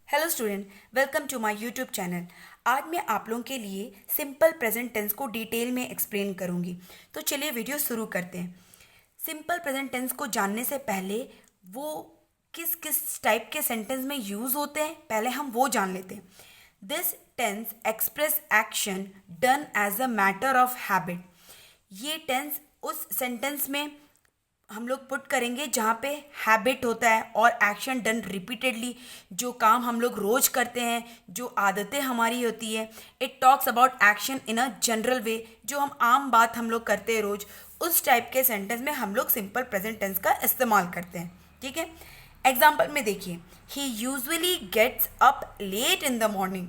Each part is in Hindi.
Hello student, welcome to my YouTube channel. आज मैं आप लोगों के लिए सिंपल प्रेजेंट टेंस को डिटेल में एक्सप्लेन करूंगी। तो चलिए वीडियो शुरू करते हैं। सिंपल प्रेजेंट टेंस को जानने से पहले वो किस किस टाइप के सेंटेंस में यूज़ होते हैं, पहले हम वो जान लेते हैं। This tense express action done as a matter of habit. ये टेंस उस सेंटेंस में हम लोग पुट करेंगे जहाँ पे हैबिट होता है और एक्शन डन रिपीटेडली, जो काम हम लोग रोज करते हैं, जो आदतें हमारी होती है। It talks about action in a general वे, जो हम बात हम लोग करते हैं रोज, उस टाइप के सेंटेंस में हम लोग सिंपल प्रेजेंट टेंस का इस्तेमाल करते हैं। ठीक है, एग्जाम्पल में देखिए, he usually gets up late in the morning.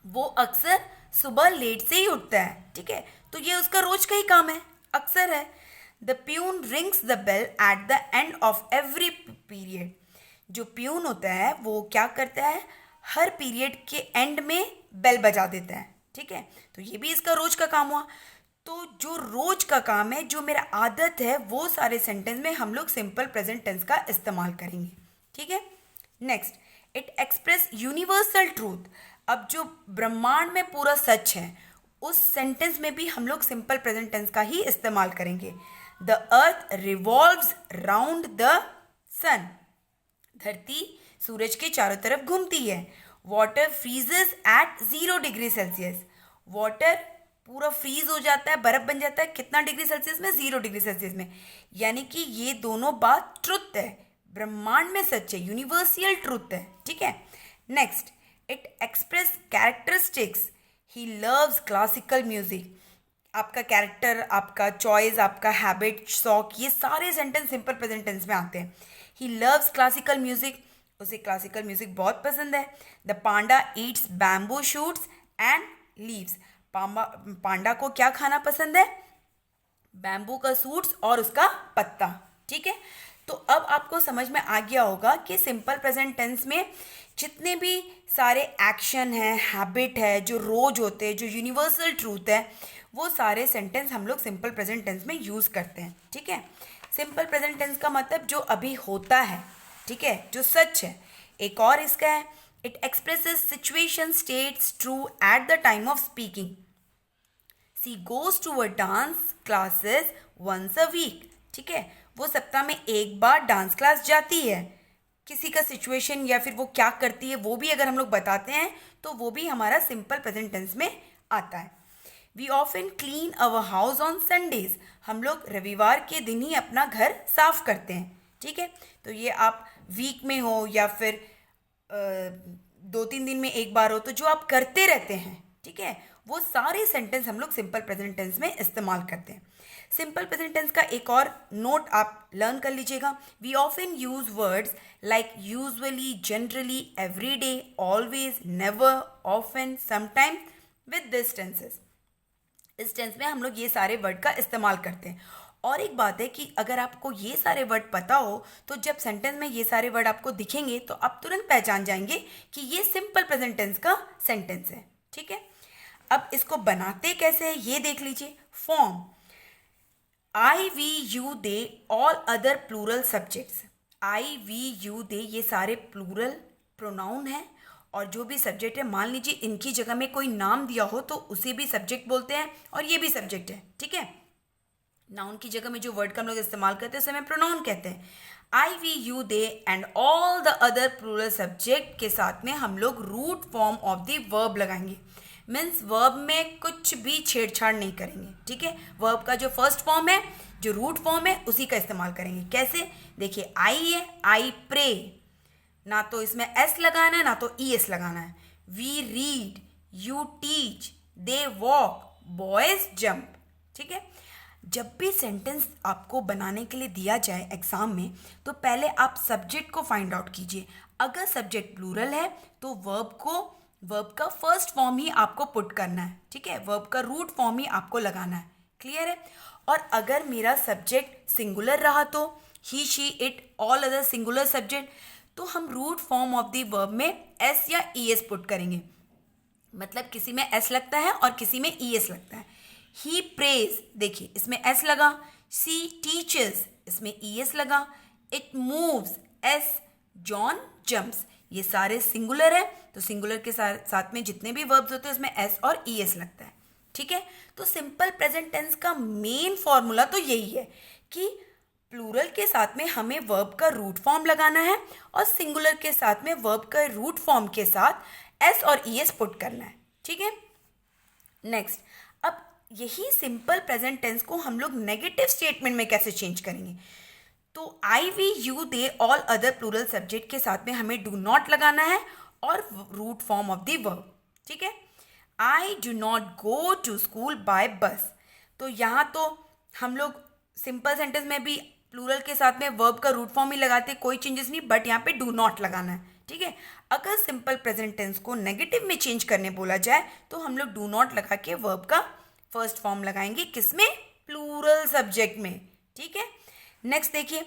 वो अक्सर सुबह लेट से ही उठता है। ठीक है, तो ये उसका रोज का ही काम है, अक्सर है। The peon rings the bell at the end of every period. जो प्यून होता है वो क्या करता है, हर पीरियड के एंड में बेल बजा देता है। ठीक है, तो ये भी इसका रोज का काम हुआ। तो जो रोज का काम है, जो मेरा आदत है, वो सारे सेंटेंस में हम लोग सिंपल प्रेजेंट टेंस का इस्तेमाल करेंगे। ठीक है, next, it express universal truth. अब जो ब्रह्मांड में पूरा सच है, उस सेंटेंस में भी हम लोग सिंपल प्रेजेंट टेंस का ही इस्तेमाल करेंगे। The earth revolves round the sun. धरती सूरज के चारों तरफ घूमती है। Water freezes at 0 degree Celsius. Water पूरा फ्रीज हो जाता है, बर्फ बन जाता है, कितना डिग्री सेल्सियस में, 0 डिग्री सेल्सियस में। यानी कि ये दोनों बात ट्रुथ है, ब्रह्मांड में सच है, यूनिवर्सल ट्रुथ है। ठीक है, next, it express characteristics. He loves classical music. आपका कैरेक्टर, आपका चॉइस, आपका हैबिट, शौक, ये सारे सेंटेंस सिंपल प्रेजेंट टेंस में आते हैं। ही लव्स क्लासिकल म्यूजिक, उसे क्लासिकल म्यूजिक बहुत पसंद है। The panda eats bamboo shoots and leaves. Panda को क्या खाना पसंद है, बैम्बू का सूट्स और उसका पत्ता। ठीक है, तो अब आपको समझ में आ गया होगा कि सिंपल प्रेजेंट टेंस में जितने भी सारे एक्शन है, हैबिट है, जो रोज होते हैं, जो यूनिवर्सल ट्रूथ है, वो सारे सेंटेंस हम लोग सिंपल प्रेजेंट टेंस में यूज करते हैं। ठीक है, सिंपल प्रेजेंट टेंस का मतलब जो अभी होता है, ठीक है, जो सच है। एक और इसका है, it expresses situation states true at the time of speaking. She goes to a dance classes once a week. ठीक है, वो सप्ताह में एक बार डांस क्लास जाती है। किसी का सिचुएशन या फिर वो क्या करती है वो भी अगर हम लोग बताते हैं तो वो भी हमारा सिंपल प्रेजेंट टेंस में आता है। We often clean our house on Sundays. हम लोग रविवार के दिन ही अपना घर साफ करते हैं। ठीक है, तो ये आप वीक में हो या फिर 2-3 दिन में एक बार हो, तो जो आप करते रहते हैं, ठीक है, वो सारे सेंटेंस हम लोग सिंपल प्रेजेंट टेंस में इस्तेमाल करते हैं। सिंपल प्रेजेंट टेंस का एक और नोट आप लर्न कर लीजिएगा। We often use words like usually, generally, every day, always, never, often, sometime with this tenses. इस टेंस में हम लोग ये सारे वर्ड का इस्तेमाल करते हैं। और एक बात है कि अगर आपको ये सारे वर्ड पता हो तो जब सेंटेंस में ये सारे वर्ड आपको दिखेंगे तो आप तुरंत पहचान जाएंगे कि ये सिंपल प्रेजेंट टेंस का सेंटेंस है। ठीक है, अब इसको बनाते कैसे है ये देख लीजिए। Form, I, we, you, they, all other plural subjects. I, we, you, they, ये सारे प्लूरल प्रोनाउन है और जो भी सब्जेक्ट है, मान लीजिए इनकी जगह में कोई नाम दिया हो तो उसे भी सब्जेक्ट बोलते हैं और ये भी सब्जेक्ट है। ठीक है, नाउन की जगह में जो वर्ड का हम लोग इस्तेमाल करते हैं उसे हमें प्रोनाउन कहते हैं। I, we, you, they and all the other plural subject के साथ में हम लोग root form of the verb लगाएंगे। मीन्स वर्ब में कुछ भी छेड़छाड़ नहीं करेंगे। ठीक है, वर्ब का जो फर्स्ट फॉर्म है, जो रूट फॉर्म है, उसी का इस्तेमाल करेंगे। कैसे, देखिए, आई है, आई प्रे, ना तो इसमें एस लगाना है ना तो ई एस लगाना है। We read, you teach, they walk, boys jump. ठीक है, जब भी सेंटेंस आपको बनाने के लिए दिया जाए एग्जाम में तो पहले आप सब्जेक्ट को फाइंड आउट कीजिए। अगर सब्जेक्ट प्लूरल है तो वर्ब का फर्स्ट फॉर्म ही आपको पुट करना है। ठीक है, वर्ब का रूट फॉर्म ही आपको लगाना है। क्लियर है, और अगर मेरा सब्जेक्ट सिंगुलर रहा तो he, she, it, all other singular subject, तो हम root form of the verb में एस या ई एस पुट करेंगे। मतलब किसी में एस लगता है और किसी में ई एस लगता है। ही प्रेज, देखिए इसमें एस लगा। सी टीचर्स, इसमें ई एस लगा। It moves, s. John jumps, ये सारे सिंगुलर है, तो सिंगुलर के साथ में जितने भी वर्ब्स होते हैं उसमें एस और ई एस लगता है, ठीक है। तो सिंपल प्रेजेंट टेंस का मेन फॉर्मूला तो यही है कि प्लूरल के साथ में हमें वर्ब का रूट फॉर्म लगाना है और सिंगुलर के साथ में वर्ब का रूट फॉर्म के साथ एस और ई एस पुट करना है, ठीक है। नेक्स्ट, अब यही सिंपल प्रेजेंट टेंस को हम लोग नेगेटिव स्टेटमेंट में कैसे चेंज करेंगे। तो I, we, you, they, all other plural subject के साथ में हमें डू नॉट लगाना है और root form of the verb, ठीक है। I do not go to school by bus, तो यहाँ तो हम लोग सिंपल सेंटेंस में भी प्लूरल के साथ में वर्ब का रूट फॉर्म ही लगाते, कोई चेंजेस नहीं, बट यहाँ पे डू नॉट लगाना है, ठीक है। अगर सिंपल प्रेजेंट टेंस को नेगेटिव में चेंज करने बोला जाए तो हम लोग डू नॉट लगा के वर्ब का फर्स्ट फॉर्म लगाएंगे, किसमें, प्लूरल सब्जेक्ट में, ठीक है। नेक्स्ट देखिए,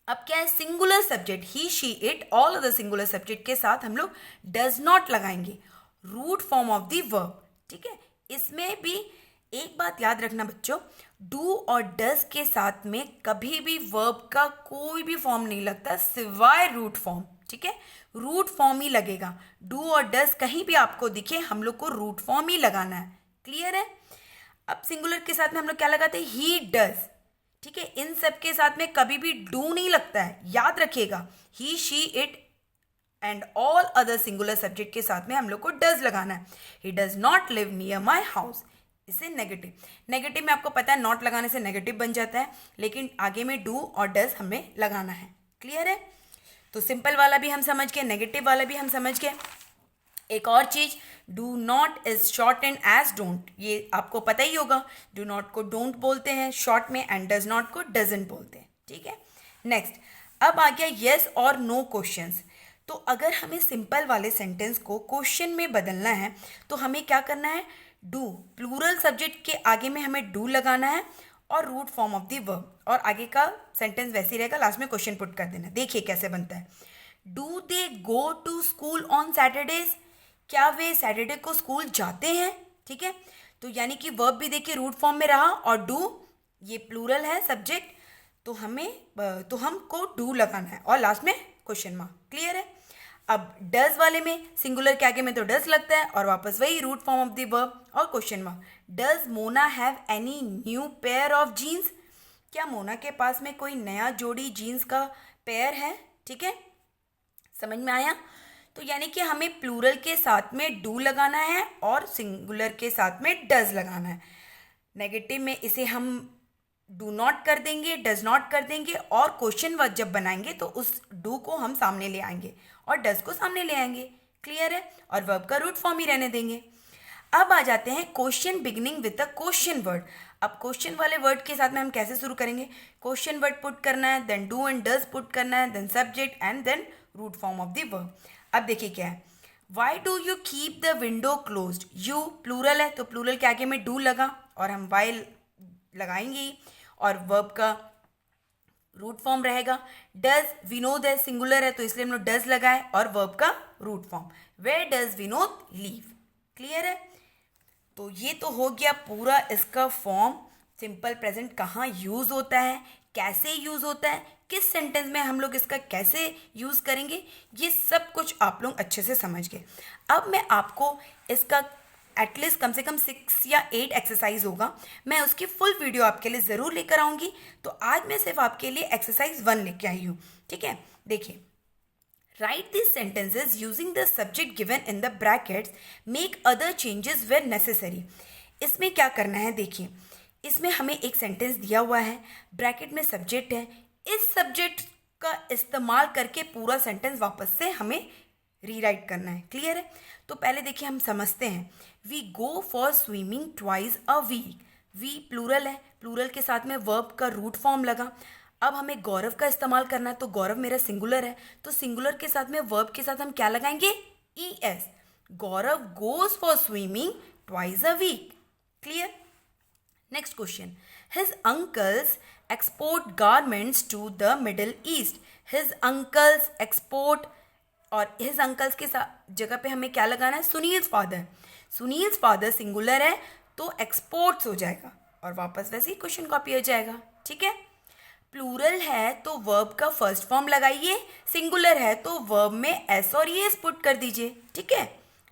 अब क्या है, singular subject he, she, it, all other singular subject के साथ हम लोग डज नॉट लगाएंगे, root form of the verb, ठीक है। इसमें भी एक बात याद रखना बच्चों, डू और डज के साथ में कभी भी वर्ब का कोई भी फॉर्म नहीं लगता सिवाय रूट फॉर्म, ठीक है। रूट फॉर्म ही लगेगा, डू और डज कहीं भी आपको दिखे हम लोग को रूट फॉर्म ही लगाना है, क्लियर है। अब सिंगुलर के साथ में हम लोग क्या लगाते हैं, ही डज, ठीक है। इन सब के साथ में कभी भी डू नहीं लगता है, याद रखिएगा। He, she, it and all other singular subject के साथ में हम लोग को डज लगाना है। He does not live near my house, इसे नेगेटिव में आपको पता है नॉट लगाने से नेगेटिव बन जाता है, लेकिन आगे में डू और डज हमें लगाना है, क्लियर है। तो सिंपल वाला भी हम समझ गए, नेगेटिव वाला भी हम समझ गए। एक और चीज, do not is short and as don't, ये आपको पता ही होगा, डू नॉट को डोंट बोलते हैं शॉर्ट में एंड डज नॉट को डजंट बोलते हैं, ठीक है। नेक्स्ट, अब आ गया येस और नो क्वेश्चंस। तो अगर हमें सिंपल वाले सेंटेंस को क्वेश्चन में बदलना है तो हमें क्या करना है, डू, प्लूरल सब्जेक्ट के आगे में हमें डू लगाना है और root form of the verb, और आगे का सेंटेंस वैसे ही रहेगा, लास्ट में क्वेश्चन पुट कर देना। देखिए कैसे बनता है, do they go to school on Saturdays, क्या वे सैटरडे को स्कूल जाते हैं, ठीक है। तो यानी कि वर्ब भी देखिए रूट फॉर्म में रहा और डू, ये प्लूरल है सब्जेक्ट, तो हमको डू लगाना है और लास्ट में क्वेश्चन मार्क, क्लियर है। अब डज वाले में सिंगुलर के आगे में तो डज लगता है और वापस वही root form of the verb और question mark. Does Mona have any new pair of jeans, क्या मोना के पास में कोई नया जोड़ी जीन्स का पेयर है, ठीक है, समझ में आया। तो यानी कि हमें प्लूरल के साथ में डू लगाना है और सिंगुलर के साथ में डज लगाना है। नेगेटिव में इसे हम डू नॉट कर देंगे, डज नॉट कर देंगे, और क्वेश्चन वर्ड जब बनाएंगे तो उस डू को हम सामने ले आएंगे और डज को सामने ले आएंगे, क्लियर है, और वर्ब का रूट फॉर्म ही रहने देंगे। अब आ जाते हैं question beginning with a question word. अब क्वेश्चन वाले वर्ड के साथ में हम कैसे शुरू करेंगे, क्वेश्चन वर्ड पुट करना है, then do and does put करना है, then subject and then root form of the verb. अब देखिए क्या है, why do you keep the window closed, you plural है तो प्लूरल के आगे में डू लगा और हम वाई लगाएंगे ही, और वर्ब का रूट फॉर्म रहेगा। डज, विनोद है सिंगुलर है तो इसलिए हम लोग डज लगाए और वर्ब का root form, where does Vinod leave, clear है। तो ये तो हो गया पूरा इसका फॉर्म, सिंपल प्रेजेंट कहाँ यूज़ होता है, कैसे यूज़ होता है, किस सेंटेंस में हम लोग इसका कैसे यूज़ करेंगे, ये सब कुछ आप लोग अच्छे से समझ गए। अब मैं आपको इसका एटलीस्ट कम से कम 6 या 8 एक्सरसाइज होगा, मैं उसकी फुल वीडियो आपके लिए ज़रूर लेकर आऊँगी। तो आज मैं सिर्फ आपके लिए एक्सरसाइज 1 लेके आई हूँ, ठीक है। देखिए, write this sentences using the subject given in the brackets, make other changes where necessary. इसमें क्या करना है, देखिए इसमें हमें एक सेंटेंस दिया हुआ है, ब्रैकेट में सब्जेक्ट है, इस सब्जेक्ट का इस्तेमाल करके पूरा सेंटेंस वापस से हमें रीराइट करना है, क्लियर है। तो पहले देखिए हम समझते हैं, we go for swimming twice a week, we plural है, प्लूरल के साथ में वर्ब का रूट फॉर्म लगा। अब हमें गौरव का इस्तेमाल करना है, तो गौरव मेरा सिंगुलर है तो सिंगुलर के साथ में वर्ब के साथ हम क्या लगाएंगे, e s, Gaurav goes for swimming twice a week, clear. Next question, his uncles export garments to the Middle East, his uncles export, और हिज अंकल्स के जगह पे हमें क्या लगाना है, Sunil's father, Sunil's father singular है तो एक्सपोर्ट्स हो जाएगा और वापस वैसे ही क्वेश्चन कॉपी हो जाएगा, ठीक है। प्लूरल है तो वर्ब का फर्स्ट फॉर्म लगाइए, सिंगुलर है तो वर्ब में एस और ईएस पुट कर दीजिए, ठीक है।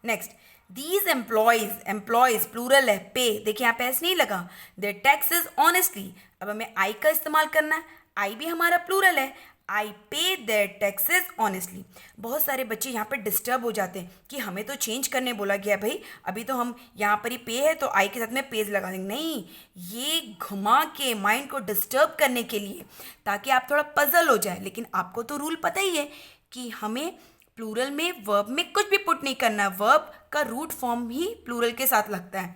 नेक्स्ट, दीज एम्प्लॉयज प्लूरल है, पे, देखिए यहाँ पे एस नहीं लगा, देयर टैक्सेस ऑनेस्टली, अब हमें आई का इस्तेमाल करना है, आई भी हमारा प्लूरल है, I pay their taxes honestly. बहुत सारे बच्चे यहाँ पे डिस्टर्ब हो जाते हैं कि हमें तो चेंज करने बोला गया भाई, अभी तो हम यहाँ पर ही पे है तो आई के साथ में पेज लगा देंगे, नहीं, ये घुमा के माइंड को डिस्टर्ब करने के लिए, ताकि आप थोड़ा पजल हो जाए। लेकिन आपको तो रूल पता ही है कि हमें प्लूरल में वर्ब में कुछ भी पुट नहीं करना है, वर्ब का रूट फॉर्म ही प्लूरल के साथ लगता है,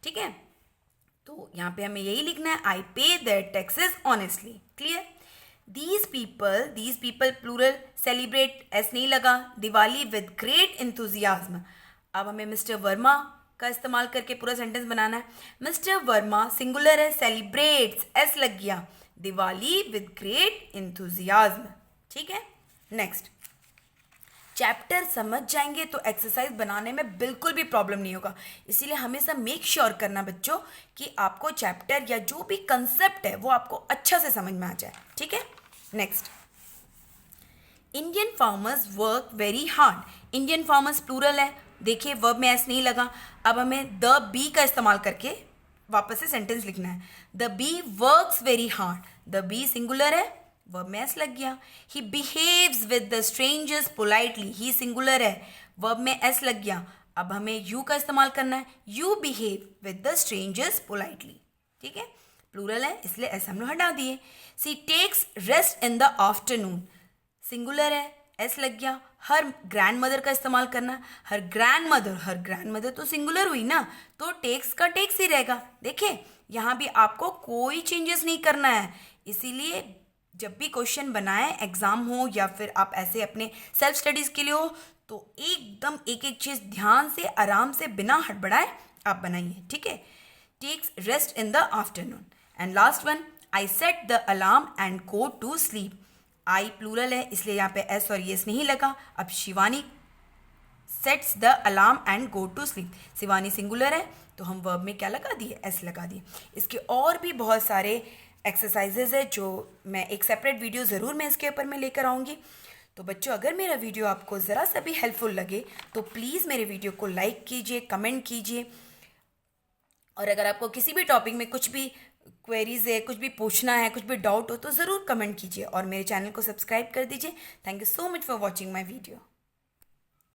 ठीक है। तो यहाँ पे हमें यही लिखना है, I pay their taxes honestly, clear. These people plural celebrate, s नहीं लगा, दिवाली विद ग्रेट इंथुजियाज्म। अब हमें मिस्टर वर्मा का इस्तेमाल करके पूरा सेंटेंस बनाना है। मिस्टर वर्मा सिंगुलर है, सेलिब्रेट्स, एस लग गया, दिवाली विद ग्रेट इंथुजियाज्म, ठीक है। नेक्स्ट, चैप्टर समझ जाएंगे तो एक्सरसाइज बनाने में बिल्कुल भी प्रॉब्लम नहीं होगा। इसीलिए हमेशा मेक श्योर करना बच्चों कि आपको चैप्टर या जो भी कंसेप्ट है वो आपको अच्छा से समझ में आ जाए, ठीक है। Next, Indian farmers work very hard, Indian farmers plural है, देखिए वर्ब में एस नहीं लगा, अब हमें द बी का इस्तेमाल करके वापस से सेंटेंस लिखना है। The bee works very hard, the bee singular है, वर्ब में एस लग गया। He behaves with the strangers politely, he singular है, वर्ब में एस लग गया। अब हमें यू का इस्तेमाल करना है, you behave with the strangers politely, ठीक है, प्लूरल है इसलिए एस हम लोग हटा दिए। She takes rest in the afternoon, singular है, एस लग गया। हर ग्रैंड मदर का इस्तेमाल करना, हर ग्रैंड मदर तो सिंगुलर हुई ना, तो टेक्स का टेक्स ही रहेगा। देखिए यहाँ भी आपको कोई चेंजेस नहीं करना है, इसीलिए जब भी क्वेश्चन बनाएं, एग्जाम हो या फिर आप ऐसे अपने सेल्फ स्टडीज के लिए हो, तो एकदम एक एक चीज ध्यान से आराम से बिना हड़बड़ाए आप बनाइए, ठीक है। Takes rest in the afternoon. And last one, I set the alarm and go to sleep, I plural है इसलिए यहाँ पे एस और येस नहीं लगा। अब Shivani sets the alarm and go to sleep, Shivani singular है तो हम वर्ब में क्या लगा दिए, एस लगा दिए। इसके और भी बहुत सारे एक्सरसाइजेज है जो मैं एक सेपरेट वीडियो ज़रूर मैं इसके ऊपर में लेकर आऊँगी। तो बच्चों अगर मेरा वीडियो आपको ज़रा सा भी हेल्पफुल लगे तो प्लीज़ मेरे वीडियो को लाइक कीजिए, कमेंट कीजिए, और अगर आपको किसी भी टॉपिक में कुछ भी क्वेरीज है, कुछ भी पूछना है, कुछ भी डाउट हो तो ज़रूर कमेंट कीजिए और मेरे चैनल को सब्सक्राइब कर दीजिए। Thank you so much for watching my video.